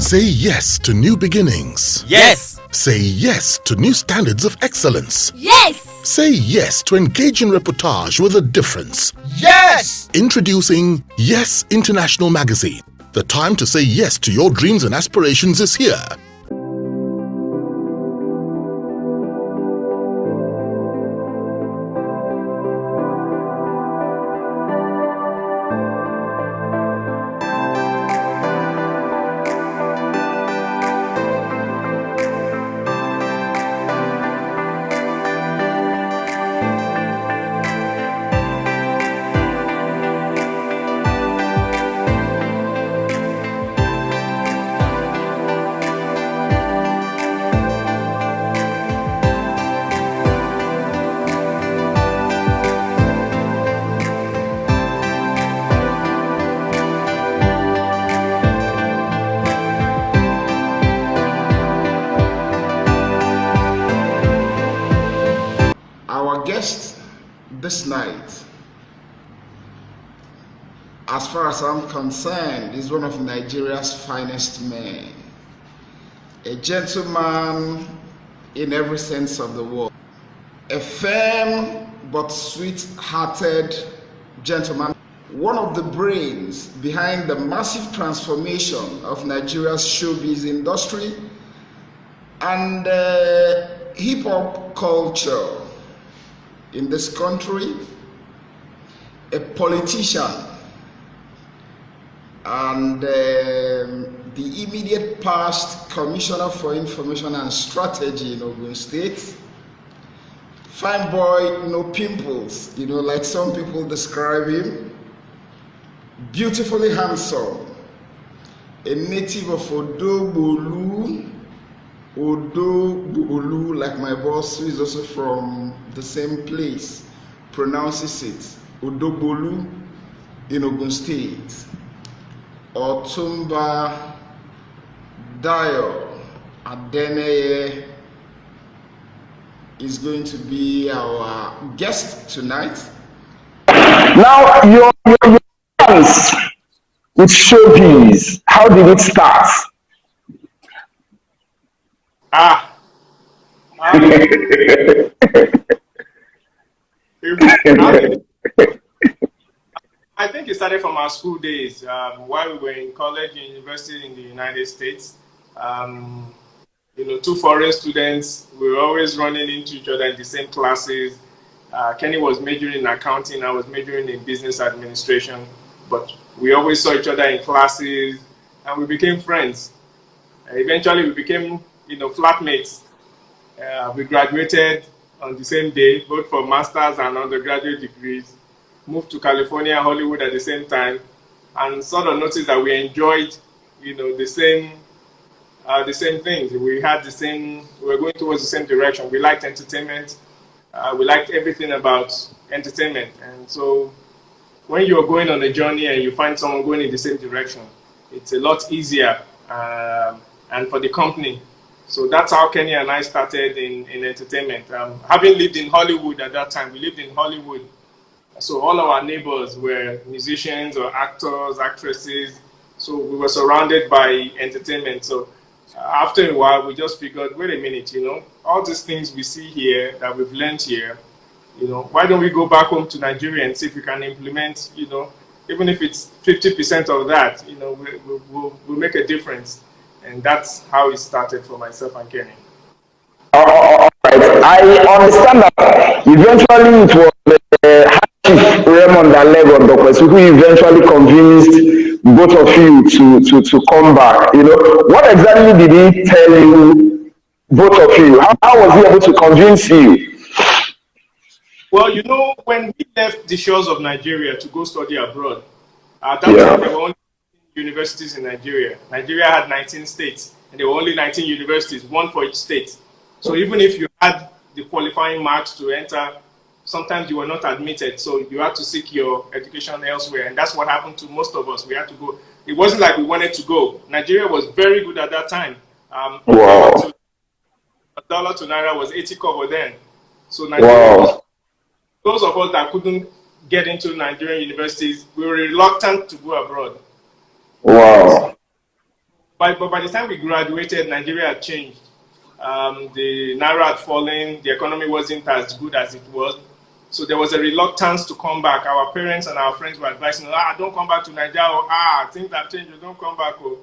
Say yes to new beginnings. Yes. Say yes to new standards of excellence. Yes. Say yes to engaging reportage with a difference. Yes. Introducing Yes International Magazine. The time to say yes to your dreams and aspirations is here. Our guest this night, as far as I'm concerned, is one of Nigeria's finest men. A gentleman in every sense of the word. A firm but sweet-hearted gentleman. One of the brains behind the massive transformation of Nigeria's showbiz industry and hip-hop culture in this country, a politician, and the immediate past Commissioner for Information and Strategy in Ogun State. Fine boy, no pimples, like some people describe him. Beautifully handsome, a native of Odobolu, like my boss, who is also from the same place, pronounces it, Odobolu in Ogun State. Otumba Dayo Adeneye is going to be our guest tonight. Now, your plans with showbiz, how did it start? I think it started from our school days, while we were in college and university in the United States. Two foreign students, we were always running into each other in the same classes. Kenny was majoring in accounting, I was majoring in business administration, but we always saw each other in classes and we became friends. Eventually we became, flatmates. We graduated on the same day, both for master's and undergraduate degrees, moved to California, Hollywood at the same time, and sort of noticed that we enjoyed, the same things. We were going towards the same direction. We liked entertainment. We liked everything about entertainment. And so when you're going on a journey and you find someone going in the same direction, it's a lot easier, and for the company. So that's how Kenny and I started in entertainment. Having lived in Hollywood at that time, we lived in Hollywood. So all of our neighbors were musicians or actors, actresses. So we were surrounded by entertainment. So after a while, we just figured, wait a minute, all these things we see here that we've learned here, why don't we go back home to Nigeria and see if we can implement, even if it's 50% of that, we'll make a difference. And that's how it started for myself and Kenny. All right. I understand that eventually it was Chief Raymond Alego Doctor who eventually convinced both of you to come back. What exactly did he tell you, both of you? How was he able to convince you? Well, when we left the shores of Nigeria to go study abroad, at that time there were only universities in Nigeria. Nigeria had 19 states, and there were only 19 universities, one for each state. So even if you had the qualifying marks to enter, sometimes you were not admitted. So you had to seek your education elsewhere, and that's what happened to most of us. We had to go. It wasn't like we wanted to go. Nigeria was very good at that time. Wow. A dollar to naira was 80 kobo then. So Nigeria, those of us that couldn't get into Nigerian universities, we were reluctant to go abroad. Wow. but by the time we graduated, Nigeria had changed. The naira had fallen, the economy wasn't as good as it was. So there was a reluctance to come back. Our parents and our friends were advising, don't come back to Nigeria. Things have changed, you don't come back. Oh.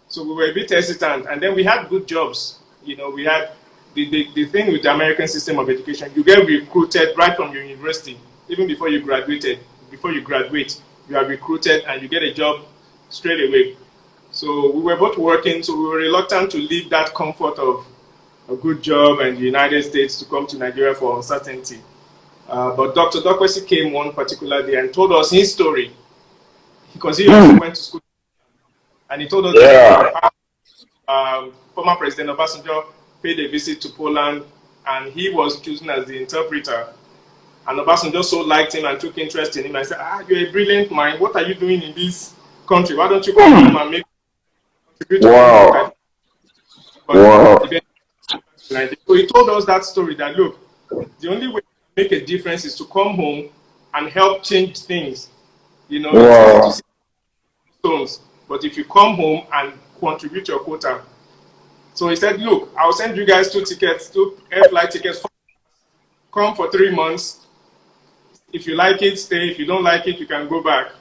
So we were a bit hesitant. And then we had good jobs. We had the thing with the American system of education, you get recruited right from your university, even before you graduate, you are recruited and you get a job straight away. So we were both working, so we were reluctant to leave that comfort of a good job and the United States to come to Nigeria for uncertainty. But Dr. Dokwesi came one particular day and told us his story, because he also went to school, and he told us that former President Obasanjo paid a visit to Poland, and he was chosen as the interpreter. And Obasanjo so liked him and took interest in him. I said, you're a brilliant mind. What are you doing in this country? Why don't you come home and make contribute to Wow. Wow. So he told us that story, that look, the only way to make a difference is to come home and help change things. Wow. It's easy to see stones, but if you come home and contribute your quota. So he said, look, I'll send you guys 2 air flight tickets. Come for 3 months. If you like it, stay. If you don't like it, you can go back.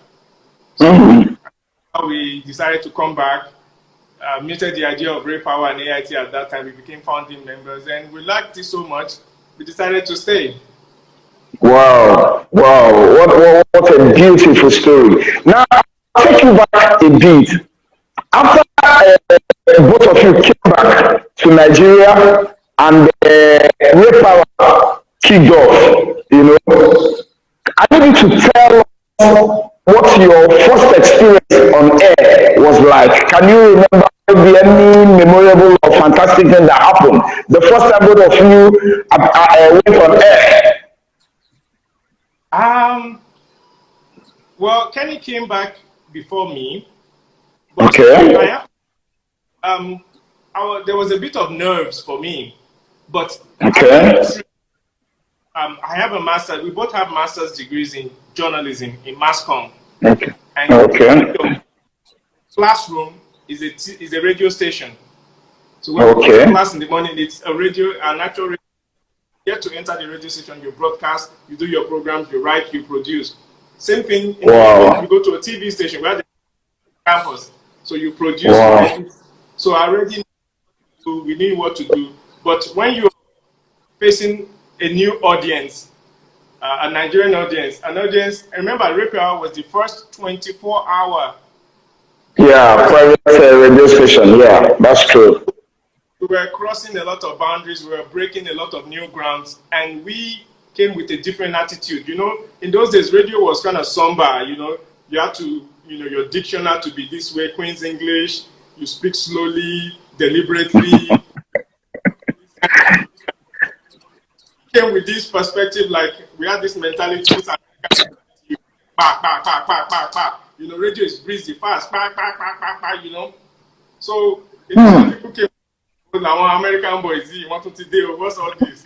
So we decided to come back. Muted the idea of Ray Power and AIT at that time. We became founding members, and we liked it so much, we decided to stay. Wow. What a beautiful story. Now, I'll take you back a bit. After both of you came back to Nigeria and Ray Power kicked off, I need you to tell us what your first experience on air was like. Can you remember maybe any memorable or fantastic thing that happened the first time both of you went on air? Well, Kenny came back before me, but Okay. There was a bit of nerves for me, but Okay. I have a master. We both have master's degrees in journalism, in mass comm. Okay. And Okay. classroom is a radio station. So when we Okay. go to class in the morning, it's an actual radio. You get to enter the radio station, you broadcast, you do your programs, you write, you produce. Same thing in the evening, you go to a TV station where the campus. So you produce, Wow. So I already knew we knew what to do. But when you're facing a new audience, a Nigerian audience, remember, Repair was the first 24-hour. Yeah, private radio station. Yeah, that's true. We were crossing a lot of boundaries, we were breaking a lot of new grounds, and we came with a different attitude. In those days, radio was kind of somber. You had to, your diction had to be this way, Queen's English, you speak slowly, deliberately. Came with this perspective, like we had this mentality, radio is breezy, fast, So some people came, now American boys, want to today, what's all this?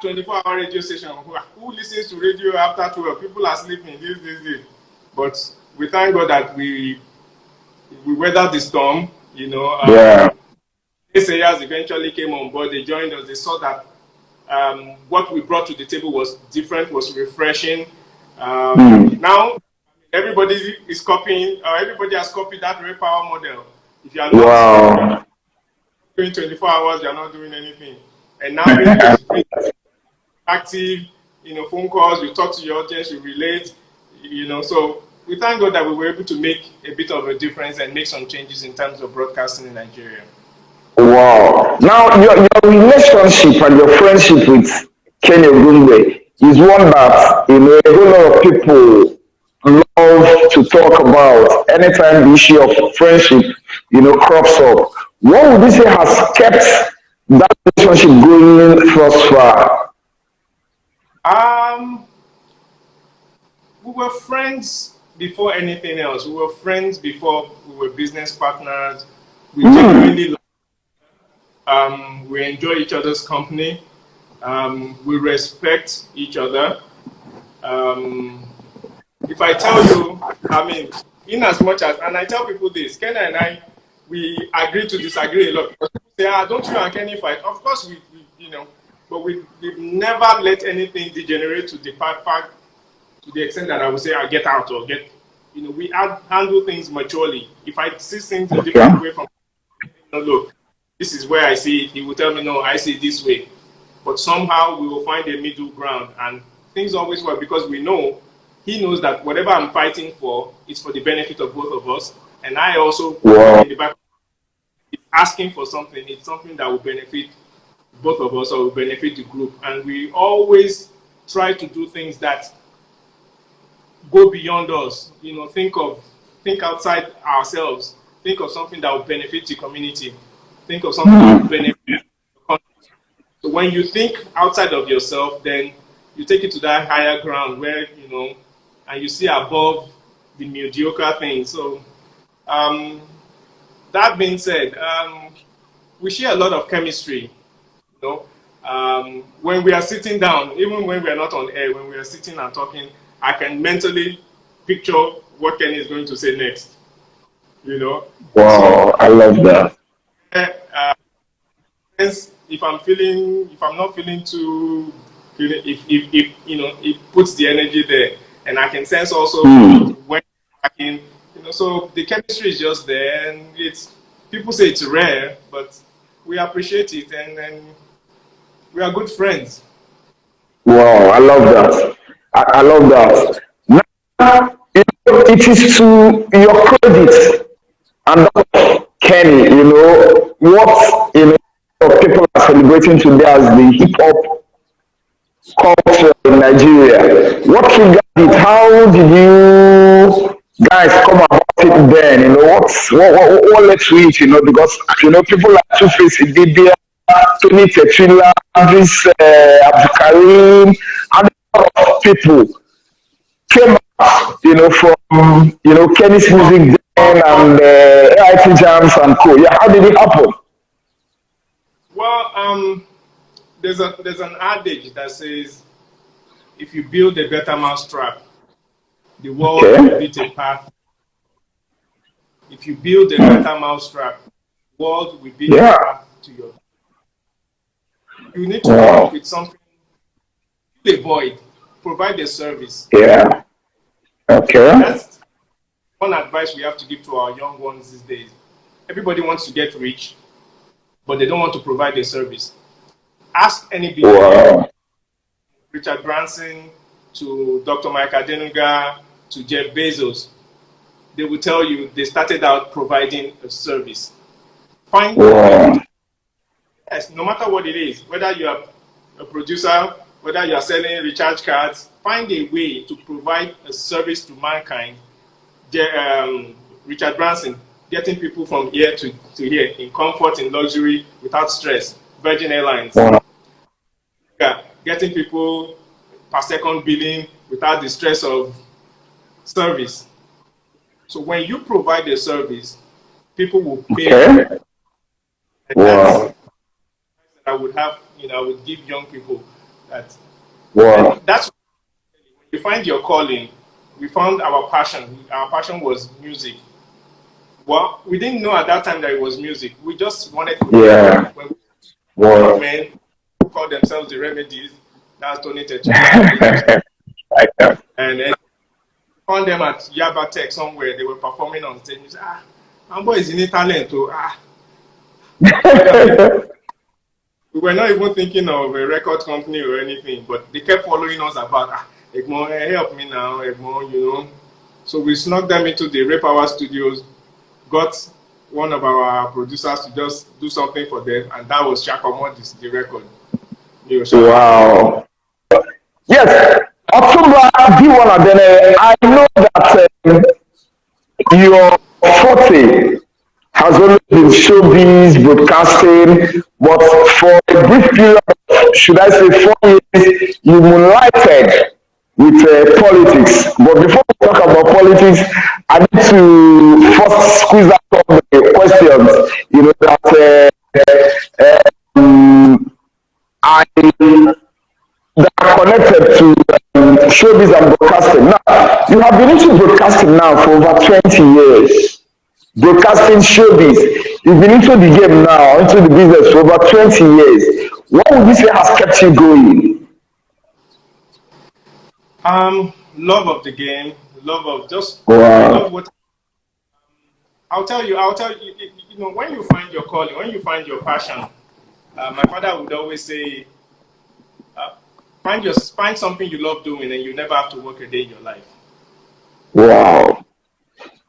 24-hour radio station. Who listens to radio after 12? People are sleeping. This. But we thank God that we weathered the storm. Sayers eventually came on board. They joined us. They saw that what we brought to the table was different, was refreshing. Now everybody is copying. Everybody has copied that Ray Power model. If you are not doing 24 hours, you are not doing anything. And now it's active, phone calls, you talk to your audience, you relate, So we thank God that we were able to make a bit of a difference and make some changes in terms of broadcasting in Nigeria. Wow. Now, your relationship and your friendship with Kenny Greene is one that, a whole lot of people love to talk about anytime the issue of friendship, crops up. What would you say has kept that relationship going thus far? We were friends before anything else. We were friends before we were business partners. We genuinely we enjoy each other's company. We respect each other. If I tell you, in as much as, and I tell people this, Kenny and I, we agree to disagree a lot. People say, don't you and Kenny fight? Of course, but we've never let anything degenerate to the fact to the extent that I would say I get out or get, we handle things maturely. If I see things a different way from, look, this is where I see it. He will tell me, no, I see it this way. But somehow we will find a middle ground, and things always work because he knows that whatever I'm fighting for is for the benefit of both of us. And I also, in the back, asking for something, it's something that will benefit both of us or will benefit the group. And we always try to do things that go beyond us, think outside ourselves, think of something that will benefit the community, think of something that will benefit the country. So when you think outside of yourself, then you take it to that higher ground where, and you see above the mediocre things. So that being said, we share a lot of chemistry, when we are sitting down, even when we are not on air, when we are sitting and talking, I can mentally picture what Kenny is going to say next. Wow, so, I love that. If I'm not feeling too, if it puts the energy there, and I can sense also when I can, so the chemistry is just there, and people say it's rare, but we appreciate it, and we are good friends. Wow, I love that. I love that. Now, it is to your credit and Kenny, what people are celebrating today as the hip hop culture in Nigeria. What triggered it? How did you guys come about it then? What led to it? Because people like Two Face Idibia, Tony Tetrila, this Abdul Karim, and a lot of people came out, from Kenny's music then and AIT jams and co. Yeah, how did it happen? Well, there's an adage that says, if you build a better mousetrap, the world will beat a path. If you build a better mousetrap, the world will beat a path to your. You need to come up with something, fill a void, provide a service. Yeah. Okay. That's one advice we have to give to our young ones these days. Everybody wants to get rich, but they don't want to provide a service. Ask any business, Richard Branson, to Dr. Mike Adeneye, to Jeff Bezos. They will tell you they started out providing a service. Find yes, no matter what it is, whether you are a producer, whether you are selling recharge cards, find a way to provide a service to mankind. Richard Branson, getting people from here to here in comfort, in luxury, without stress. Virgin Airlines, getting people per second billing without the stress of service. So when you provide a service, people will pay. Wow. I would have, I would give young people that. Wow. That's when you find your calling. We found our passion. Our passion was music. Well, we didn't know at that time that it was music. We just wanted to. When men who call themselves the Remedies, that's Tony Tetrila. And found them at Yaba Tech somewhere. They were performing on stage. We said, my boy is in talent. We were not even thinking of a record company or anything, but they kept following us about, Egmont, help me now, Egmont, So we snuck them into the Rape Hour Studios, got one of our producers to just do something for them, and that was Shakomod, the record. Wow. Yes, October D1 Adeneye, I know that your forte has always been showbiz, broadcasting, but for a brief period, should I say 4 years, you moonlighted with politics. But before we talk about politics, I need to first squeeze out some of the questions, that I that are connected to showbiz and broadcasting. Now, you have been into broadcasting now for over 20 years. Broadcasting showbiz. You've been into the game now, into the business for over 20 years. What would you say has kept you going? Love of the game, love of just I love Wow. what I'll tell you, you know, when you find your calling, when you find your passion, my father would always say, uh, find something you love doing and you never have to work a day in your life. Wow.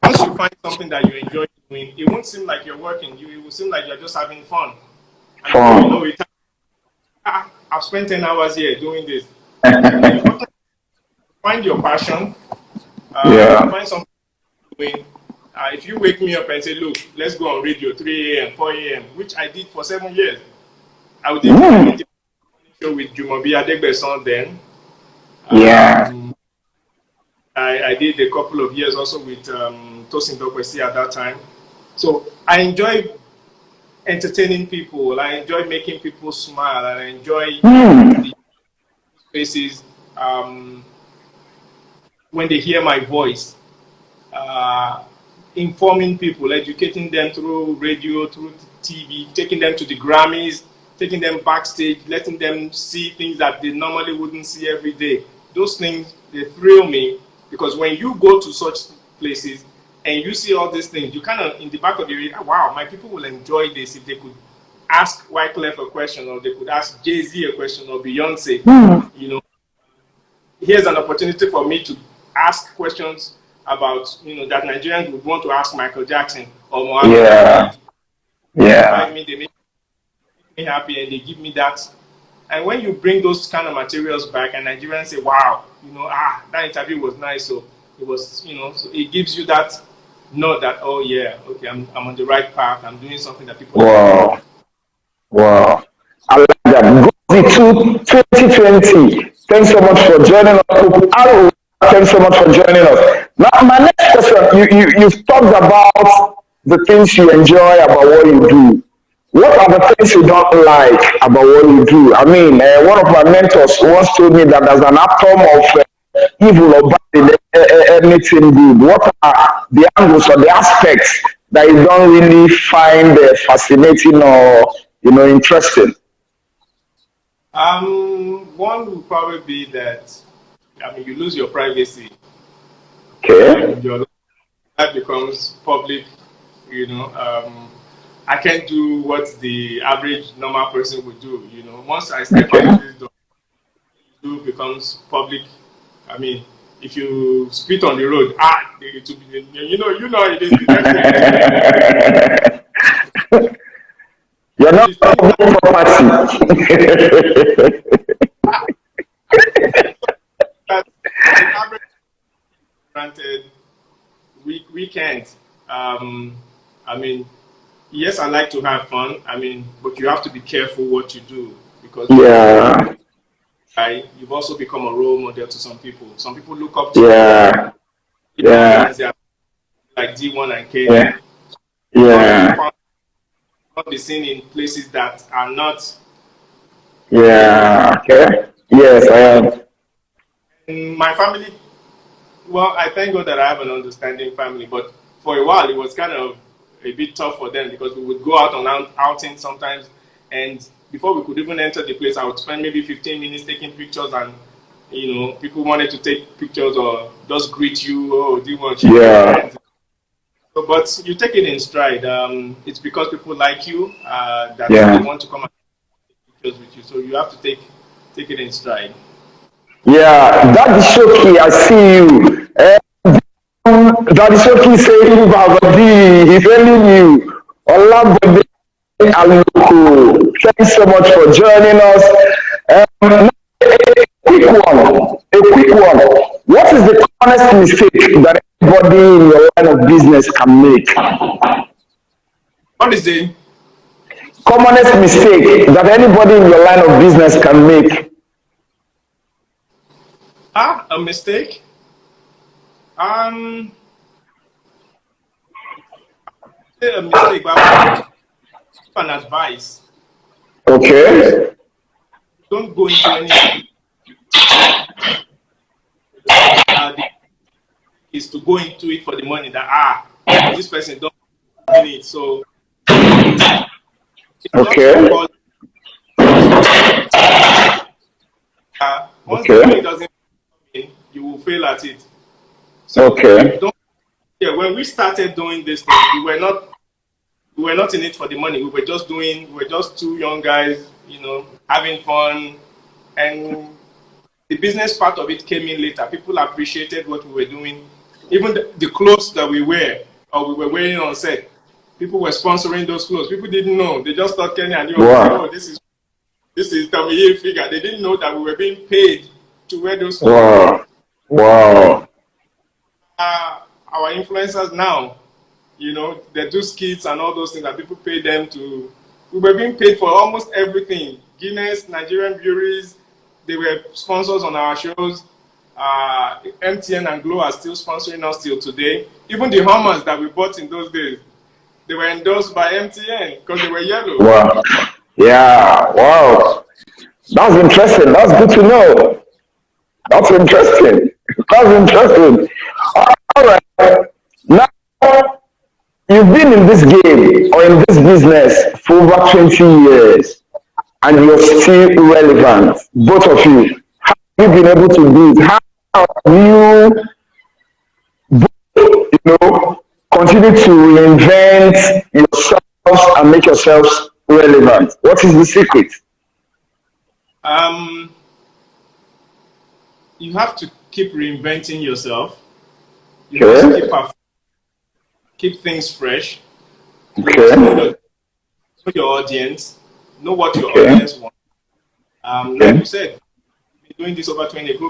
Once you find something that you enjoy doing, it won't seem like you're working. It will seem like you're just having fun. And before you know Fun. it, I've spent 10 hours here doing this. So the important find your passion, Yeah. find something doing. If you wake me up and say, look, let's go on radio 3 a.m., 4 a.m., which I did for 7 years. I Mm. did a show with Jumobi Adegbeson then. Yeah. I did a couple of years also with Tosin Dokwesi at that time. So I enjoy entertaining people. I enjoy making people smile. And I enjoy Mm. the faces when they hear my voice. Informing people, educating them through radio, through TV, taking them to the Grammys, taking them backstage, letting them see things that they normally wouldn't see every day. Those things, they thrill me because when you go to such places and you see all these things, you kind of, in the back of your head, wow, my people will enjoy this if they could ask Wyclef a question or they could ask Jay-Z a question or Beyonce, Mm. you know, here's an opportunity for me to ask questions about, you know, that Nigerians would want to ask Michael Jackson or Muhammad Yeah. Ali. Yeah. They make me happy and they give me that. And when you bring those kind of materials back and Nigerians say, wow, you know, that interview was nice. So it was, you know, so it gives you that note that, oh yeah, okay, I'm on the right path. I'm doing something that people enjoy. Wow. Wow. I like that. Go to 2020. Thanks so much for joining us. Aro, thanks so much for joining us. Now, my next question, you've talked about the things you enjoy about what you do. What are the things you don't like about what you do? I mean, one of my mentors once told me that there's an atom of evil or bad in anything good. What are the angles or the aspects that you don't really find fascinating or interesting? One would probably be that, I mean, you lose your privacy. Okay. Your life becomes public, you know. I can't do what the average normal person would do, you know. Once I step out Okay. of this door, it becomes public. I mean, if you spit on the road, it will be, you know, it is the next thing is You're not these things that property. the average granted weekends. I mean, yes, I like to have fun. I mean, but you have to be careful what you do because when you do Yeah. you've also become a role model to some people. Some people look up to you. Yeah. In the Yeah. audience, they are like D1 and Kenny. Yeah. Not be Yeah. found, not be seen in places that are not okay. Yeah. Okay. Yes, I am. In my family, well, I thank God that I have an understanding family, but for a while it was kind of a bit tough for them because we would go out on outings sometimes, and before we could even enter the place, I would spend maybe 15 minutes taking pictures, and you know, people wanted to take pictures or just greet you. Oh, do you want to shake your Yeah. hands? So, but you take it in stride. It's because people like you that they Yeah. want to come and take pictures with you. So you have to take it in stride. Yeah. That is Shoki. I see you. That is Shoki saying Babadi. He's telling you. Olabode Aloko. Thanks so much for joining us. Um, quick one. A quick one. What is the honest mistake that everybody in your line of business can make? What is the Commonest mistake that anybody in your line of business can make? a mistake? Um, say a mistake, but I would give an advice. Don't Okay. don't go into any is to go into it for the money. That this person don't need it, so it's not Okay. about once the Okay. money doesn't come in, you will fail at it. So Okay. don't when we started doing this thing, we were not in it for the money. We were just two young guys, having fun, and the business part of it came in later. People appreciated what we were doing. Even the clothes that we wear or we were wearing on set, people were sponsoring those clothes. People didn't know. They just thought Kenny and you were saying, "Oh, this is Tommy figure." They didn't know that we were being paid to wear those clothes. Wow. Our influencers now, they do skits and all those things that people pay them to. We were being paid for almost everything. Guinness, Nigerian breweries, they were sponsors on our shows. MTN and Glow are still sponsoring us till today. Even the Hummers that we bought in those days, they were endorsed by MTN because they were yellow. Wow. Yeah. Wow. That's interesting. That's good to know. That's interesting. That's interesting. All right. Now, you've been in this game or in this business for over 20 years and you're still relevant, both of you. How have you been able to do it? How have you continue to reinvent yourselves and make yourselves relevant? What is the secret? You have to keep reinventing yourself. You must Okay. keep things fresh. You must Okay. know your audience, know what your Okay. audience wants. Like Okay. you said, been doing this over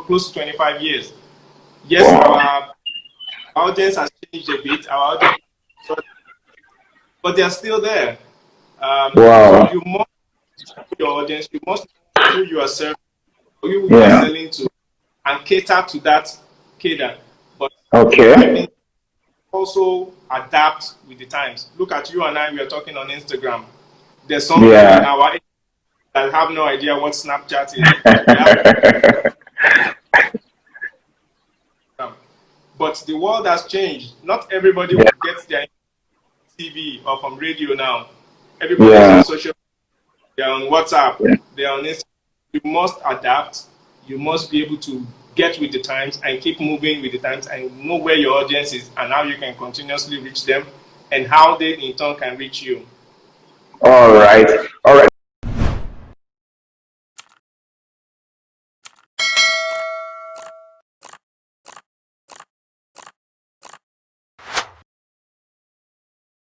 close to 25 years. Yes, Wow. our audience has changed a bit. Our audience, but they are still there. So Wow. you must know your audience. You must know who you are serving, who you are Yeah. selling to, and cater to that cater. But I Okay. mean, also adapt with the times. Look at you and I. We are talking on Instagram. There's some people in Yeah. our age that have no idea what Snapchat is. We have But the world has changed. Not everybody Yeah. gets their TV or from radio now. Everybody's on Yeah. social. They're on WhatsApp. Yeah. They're on Instagram. You must adapt. You must be able to get with the times and keep moving with the times and know where your audience is and how you can continuously reach them and how they in turn can reach you. All right. All right.